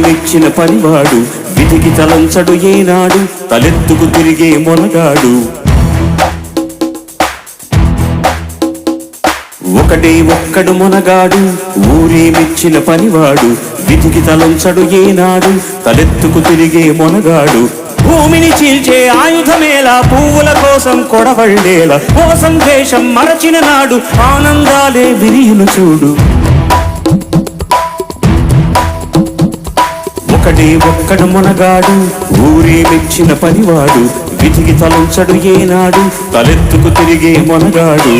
మెచ్చిన పనివాడు విధికి తలంచడు ఏనాడు తలెత్తుకు తిరిగే మొనగాడు ఒకడే ఒక్కడు మొనగాడు ఊరే మెచ్చిన పనివాడు విధికి తలంచడు ఏనాడు తలెత్తుకు తిరిగే మొనగాడు భూమిని చీల్చే ఆయుధమేలా పువ్వుల కోసం కొడవళ్ళేలా మోసం ద్వేషం మరచిన నాడు ఆనందాలే విరియును చూడు ఒకడే ఒక్కడు మొనగాడు ఊరే మెచ్చిన పనివాడు విధికి తలంచడు ఏనాడు తలెత్తుకు తిరిగే మొనగాడు